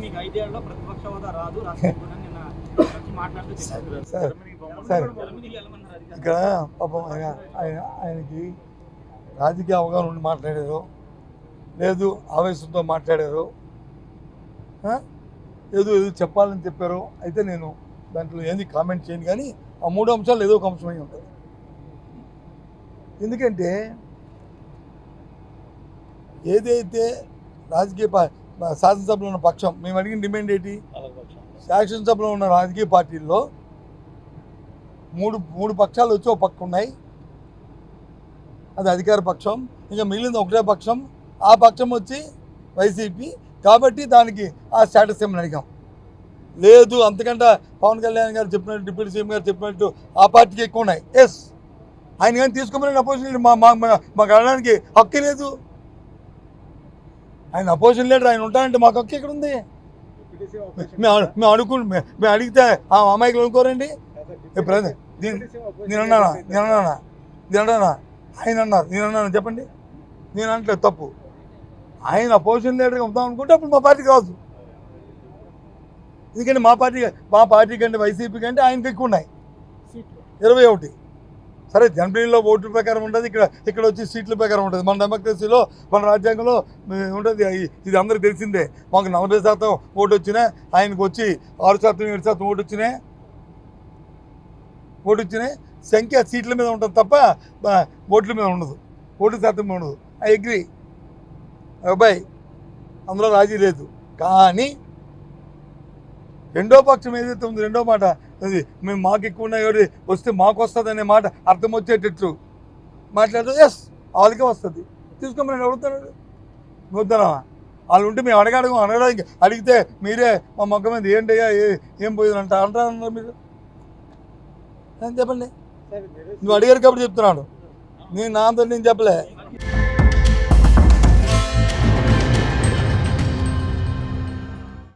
మీకు 5 ఏళ్లలో ప్రతిపక్ష హోదా రాదు రాష్ట్రంలో నిన్న వచ్చి మాట్లాడుతూ చెప్పారు. ఇక్కడ పాపం ఆయనకి రాజకీయ అవగాహన ఉండి మాట్లాడారు, లేదు ఆవేశంతో మాట్లాడారు, ఏదో చెప్పాలని చెప్పారు. అయితే నేను దాంట్లో ఏంది కామెంట్ చేయను, కానీ ఆ 3 అంశాలు ఏదో ఒక అంశమై ఉంటుంది. ఎందుకంటే ఏదైతే రాజకీయ శాసనసభలో ఉన్న పక్షం మేము అడిగిన డిమాండ్ ఏంటి, శాసనసభలో ఉన్న రాజకీయ పార్టీల్లో మూడు పక్షాలు వచ్చి ఒక పక్క ఉన్నాయి, అది అధికార పక్షం, ఇంకా మిగిలింది ఒకటే పక్షం, ఆ పక్షం వచ్చి వైసీపీ. కాబట్టి దానికి ఆ స్టేటస్ ఏమని అడిగాం. లేదు అంతకంటే పవన్ కళ్యాణ్ గారు చెప్పినట్టు, డిప్యూటీ సీఎం గారు చెప్పినట్టు ఆ పార్టీకి ఎక్కువ ఉన్నాయి. ఎస్, ఆయన కానీ తీసుకోమని అపోజిషన్ లీడర్ మాకు అనడానికి హక్కు లేదు. ఆయన అపోజిషన్ లీడర్ ఆయన ఉంటానంటే మాకు హక్కు ఎక్కడ ఉంది? మేము అడిగితే ఆ అమ్మాయికి అనుకోరండి. నేను అన్నానా ఆయన అన్నారు, నేను అన్నాను చెప్పండి. నేను అనట్లేదు, తప్పు. ఆయన అపోజిషన్ లీడర్గా ఉంటాం అనుకుంటే అప్పుడు మా పార్టీకి రాదు. ఎందుకంటే మా పార్టీ కంటే వైసీపీ కంటే ఆయనకి ఎక్కువ ఉన్నాయి, 21. సరే, జనవరిలో ఓట్ల ప్రకారం ఉంటుంది, ఇక్కడ వచ్చి సీట్ల ప్రకారం ఉంటుంది. మన డెమోక్రసీలో, మన రాజ్యాంగంలో ఉంటుంది. ఇది అందరికీ తెలిసిందే. మాకు 40% ఓటు వచ్చినాయి, ఆయనకు వచ్చి 6%, 7% ఓటు వచ్చినాయి. సంఖ్య సీట్ల మీద ఉంటుంది తప్ప ఓట్ల మీద ఉండదు, ఓటు శాతం మీద ఉండదు. ఐ అగ్రీ అబ్బాయి, అందులో రాజీ లేదు. కానీ రెండో పక్షం ఏదైతే ఉంది, రెండో మాట అది మేము మాకు ఎక్కువ ఉన్నాయి ఎవరి వస్తే మాకు వస్తుంది అనే మాట అర్థం వచ్చేటట్టు మాట్లాడుతూ ఎస్ వాళ్ళకే వస్తుంది తీసుకోమని అడుగుతున్నాడు. వద్దనా వాళ్ళు ఉంటే మేము అడగడానికి అడిగితే మీరే మా మొక్క మీద ఏంటయ్యా ఏం పోయింది అంటారన్నారు మీరు. చెప్పండి, నువ్వు అడిగారు కాబట్టి చెప్తున్నాడు, నేను నా అంతా నేను చెప్పలే.